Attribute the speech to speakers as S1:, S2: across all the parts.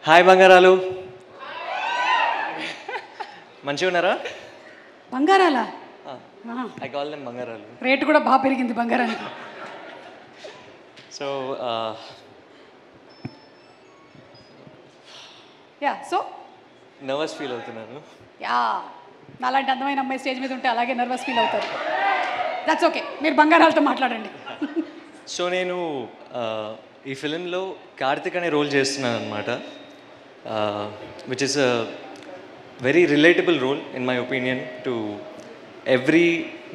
S1: Hi బంగారాలు, మంచిగా ఉన్నారా?
S2: బంగారాలా?
S1: ఐ కాల్ దెమ్ బంగారాలు.
S2: రేటు కూడా బాగా పెరిగింది బంగారానికి.
S1: సో
S2: సో
S1: నర్వస్ ఫీల్ అవుతున్నాను.
S2: అలాంటి అందమైన అమ్మాయి స్టేజ్ మీద ఉంటే అలాగే నర్వస్ ఫీల్ అవుతారు. దట్స్ ఓకే, మీరు బంగారాలతో మాట్లాడండి.
S1: సో నేను ఈ ఫిలింలో కార్తిక్ అనే రోల్ చేస్తున్నాను అనమాట, which is a very relatable role in my opinion to every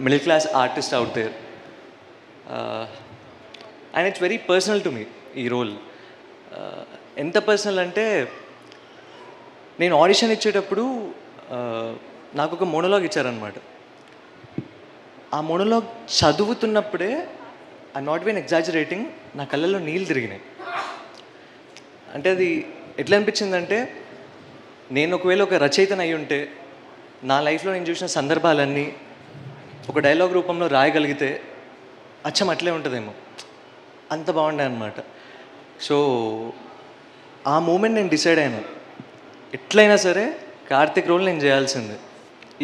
S1: middle class artist out there, and it's very personal to me ఈ రోల్. ఎంత పర్సనల్ అంటే, నేను ఆడిషన్ ఇచ్చేటప్పుడు నాకు ఒక మోనోలాగ్ ఇచ్చారనమాట. ఆ మోనోలాగ్ చదువుతున్నప్పుడే, ఐ నాట్ బీన్ ఎగ్జాజరేటింగ్, నా కళ్ళల్లో నీళ్ళు తిరిగినాయి. అంటే అది ఎట్లా అనిపించిందంటే, నేను ఒకవేళ ఒక రచయితను అయి ఉంటే నా లైఫ్లో నేను చూసిన సందర్భాలన్నీ ఒక డైలాగ్ రూపంలో రాయగలిగితే అచ్చం అట్లే ఉంటుందేమో, అంత బాగుండే అనమాట. సో ఆ మూమెంట్ నేను డిసైడ్ అయ్యాను, ఎట్లయినా సరే కార్తిక్ రోల్ నేను చేయాల్సిందే.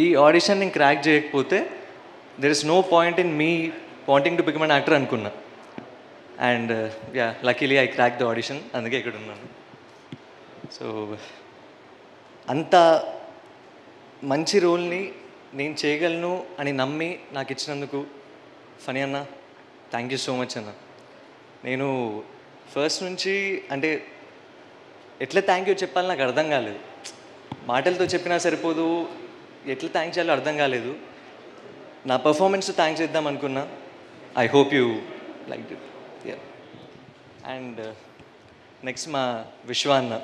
S1: ఈ ఆడిషన్ నేను క్రాక్ చేయకపోతే there is no point in me wanting to become an actor అనుకున్నా. And luckily I crack the audition, అందుకే ఇక్కడ ఉన్నాను. సో అంత మంచి రోల్ని నేను చేయగలను అని నమ్మి నాకు ఇచ్చినందుకు ఫనీ అన్న, థ్యాంక్ యూ సో మచ్ అన్న. నేను ఫస్ట్ నుంచి అంటే ఎట్లా థ్యాంక్ యూ చెప్పాలి నాకు అర్థం కాలేదు. మాటలతో చెప్పినా సరిపోదు, ఎట్లా థ్యాంక్స్ చేయాలో అర్థం కాలేదు. నా పర్ఫార్మెన్స్ థ్యాంక్స్ చేద్దాం అనుకున్నా. I hope you like it. And next మా విశ్వ అన్న.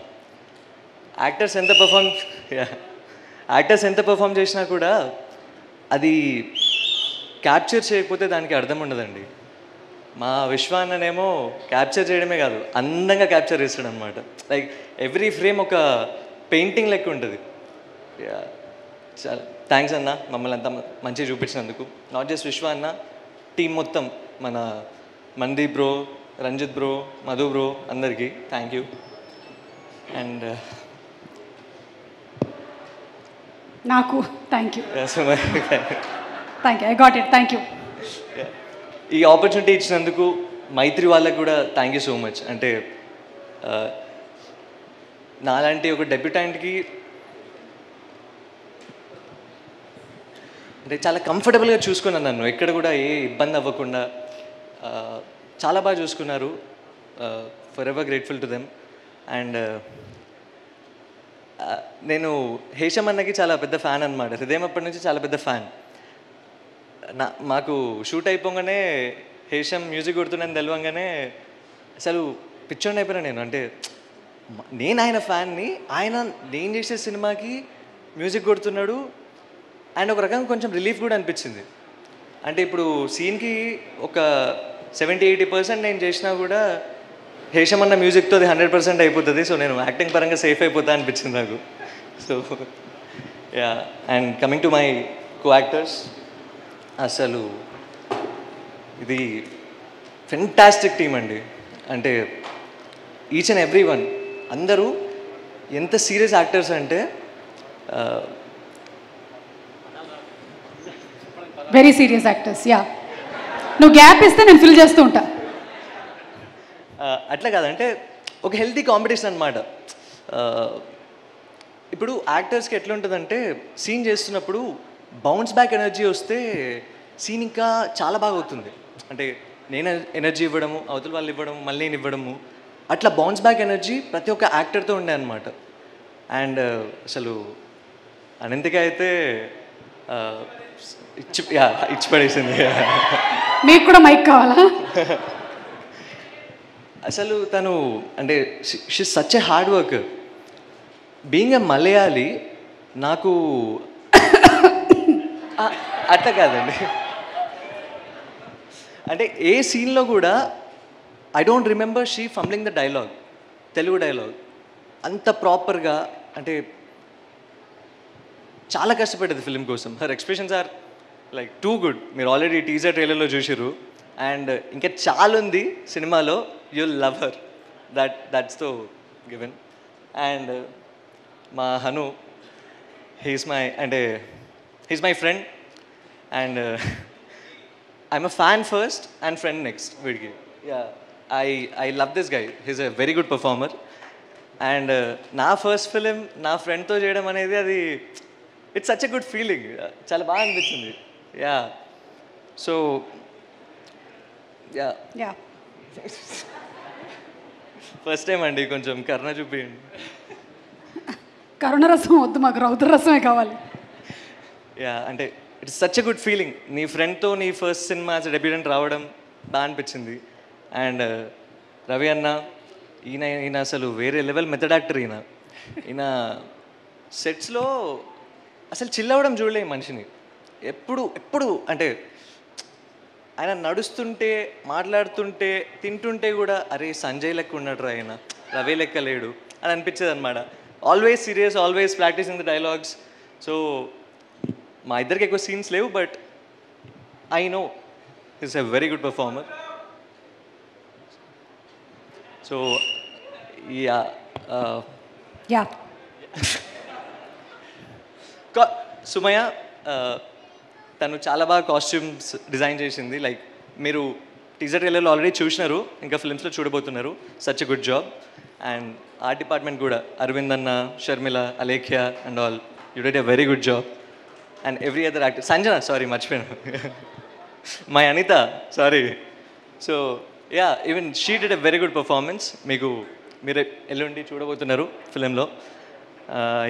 S1: యాక్టర్స్ ఎంత పర్ఫామ్ చేసినా కూడా అది క్యాప్చర్ చేయకపోతే దానికి అర్థం ఉండదండి. మా విశ్వ అన్ననేమో క్యాప్చర్ చేయడమే కాదు, అందంగా క్యాప్చర్ చేస్తాడు అనమాట. లైక్ ఎవ్రీ ఫ్రేమ్ ఒక పెయింటింగ్ లెక్క ఉంటుంది. చాలా థ్యాంక్స్ అన్న, మమ్మల్ని అంతా మంచిగా చూపించినందుకు. నాట్ జస్ట్ విశ్వ అన్న, టీం మొత్తం, మన Mandeep bro, Ranjith bro, Madhu bro, అందరికీ థ్యాంక్ యూ. అండ్
S2: నాకు thank you.
S1: Thank
S2: you, I got it, thank you.
S1: ఈ ఆపర్చునిటీ ఇచ్చినందుకు మైత్రి వాళ్ళకు కూడా థ్యాంక్ యూ సో మచ్. అంటే నాలాంటి ఒక డెబ్యూటెంట్కి అంటే చాలా కంఫర్టబుల్గా చూసుకున్నాను నన్ను, ఎక్కడ కూడా ఏ ఇబ్బంది అవ్వకుండా చాలా బాగా చూసుకున్నారు. For ever grateful to them. And నేను హేషమ్ అన్నకి చాలా పెద్ద ఫ్యాన్ అనమాట, హృదయం అప్పటి నుంచి చాలా పెద్ద ఫ్యాన్. మాకు షూట్ అయిపోగానే హేషమ్ మ్యూజిక్ కొడుతున్నాను తెలవంగానే అసలు పిచ్చోండి అయిపోయినా నేను. అంటే నేను ఆయన ఫ్యాన్ని, ఆయన నేను చేసే సినిమాకి మ్యూజిక్ కొడుతున్నాడు. అండ్ ఒక రకంగా కొంచెం రిలీఫ్ కూడా అనిపించింది. అంటే ఇప్పుడు సీన్కి ఒక 70-80% నేను చేసినా కూడా హేషమ్ అన్న మ్యూజిక్తో అది 100% అయిపోతుంది. సో నేను యాక్టింగ్ పరంగా సేఫ్ అయిపోతా అనిపించింది నాకు. So and coming to my co actors, అసలు ఇది ఫెంటాస్టిక్ టీమ్ అండి. అంటే ఈచ్ అండ్ ఎవ్రీ వన్, అందరూ ఎంత సీరియస్ యాక్టర్స్ అంటే
S2: వెరీ సీరియస్ యాక్టర్స్. నువ్వు గ్యాప్ ఇస్తే నేను ఫిల్ చేస్తూ ఉంటా.
S1: అట్లా కాదంటే ఒక హెల్తీ కాంపిటీషన్ అనమాట. ఇప్పుడు యాక్టర్స్కి ఎట్లా ఉంటుందంటే, సీన్ చేస్తున్నప్పుడు బౌన్స్ బ్యాక్ ఎనర్జీ వస్తే సీన్ ఇంకా చాలా బాగా అవుతుంది. అంటే నేను ఎనర్జీ ఇవ్వడము, అవతల వాళ్ళు ఇవ్వడము, మళ్ళీ నేను ఇవ్వడము, అట్లా బౌన్స్ బ్యాక్ ఎనర్జీ ప్రతి ఒక్క యాక్టర్తో ఉండే అనమాట. అండ్ అసలు అనంతిక అయితే ఇచ్చి పడేసింది.
S2: మీకు కూడా మైక్ కావాలా?
S1: అసలు తను అంటే she such a hard worker. Being a Malayali, నాకు అట్లా కాదండి, అంటే ఏ సీన్లో కూడా I don't remember she fumbling the dialogue, Telugu dialogue అంత ప్రాపర్గా. అంటే చాలా కష్టపడ్డది ఫిలిం కోసం. Her expressions are like too good. మీరు ఆల్రెడీ టీజర్ ట్రైలర్లో చూసిర్రు. అండ్ ఇంకా చాలా ఉంది సినిమాలో. You'll love her, that's though given. And మా Hanu he's my friend and I'm a fan first and friend next వీడికి. I love this guy, he's a very good performer. And నా first film నా ఫ్రెండ్తో చేయడం అనేది అది it's such a good feeling, చాలా బాగా అనిపించింది. Yeah so yeah
S2: yeah
S1: first time అండి, కొంచెం కరుణ చూపించండి.
S2: కరుణరసం వద్దు, మాకు రౌద్రరసమే కావాలి.
S1: యా అంటే it's such a good feeling, నీ ఫ్రెండ్తో నీ ఫస్ట్ సినిమా డెబ్యూటెంట్ రావడం బాగా అనిపించింది. అండ్ రవి అన్న, ఈయన అసలు వేరే లెవెల్ మెథడ్ యాక్టర్. ఈయన సెట్స్లో అసలు చిల్ అవ్వడం చూడలే ఈ మనిషిని. ఎప్పుడు అంటే ఆయన నడుస్తుంటే, మాట్లాడుతుంటే, తింటుంటే కూడా అరే సంజయ్ లెక్క ఉన్నాడు రా ఆయన, రవి లెక్క లేడు అని అనిపించేది అనమాట. Always serious, always practising the dialogues. So మా ఇద్దరికి ఎక్కువ సీన్స్ లేవు, but I know is a very good performer. So yeah Sumaya తను చాలా బాగా కాస్ట్యూమ్స్ డిజైన్ చేసింది. లైక్ మీరు టీజర్ ట్రైలర్లో ఆల్రెడీ చూసినారు, ఇంకా ఫిల్మ్స్లో చూడబోతున్నారు. Such a good job. And art department కూడా అరవింద్ అన్న, Sharmila, Alekhya and all, you did a very good job. And every other actor, Sanjana sorry మర్చిపోయాను, my Anitha sorry. So yeah even she did a very good performance. మీరు ఎల్లుండి చూడబోతున్నారు ఫిలింలో.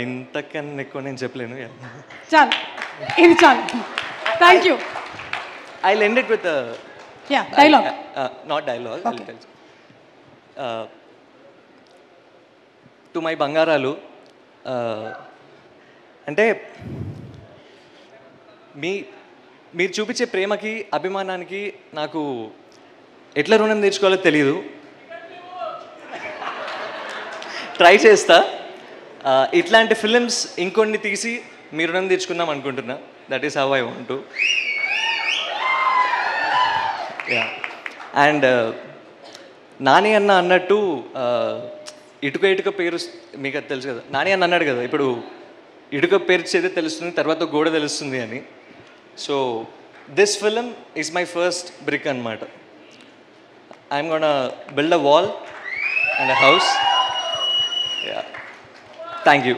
S1: ఇంతకన్నా ఎక్కువ నేను చెప్పలేను.
S2: చాలు, ఇది చాలు. Thank you.
S1: I'll end it with a
S2: dialogue.
S1: Not dialogue.
S2: Okay.
S1: I'll tell. To my బంగారాలు, అంటే మీరు చూపించే ప్రేమకి, అభిమానానికి నాకు ఎట్లా రుణం తీర్చుకోవాలో తెలియదు. ట్రై చేస్తా. ఇట్లాంటి ఫిలిమ్స్ ఇంకొన్ని తీసి మీ రుణం తీర్చుకుందాం అనుకుంటున్నా. That is how I want to. Yeah and Nani అన్న అన్నట్టు ఇటుక పేరు మీకు అది తెలుసు కదా, నాని అన్న అన్నాడు కదా, ఇప్పుడు ఇటుక పేరు చేస్తే తెలుస్తుంది, తర్వాత గోడ తెలుస్తుంది అని. So this film is my first brick అనమాట. I'm gonna build a wall and a house. Yeah thank you.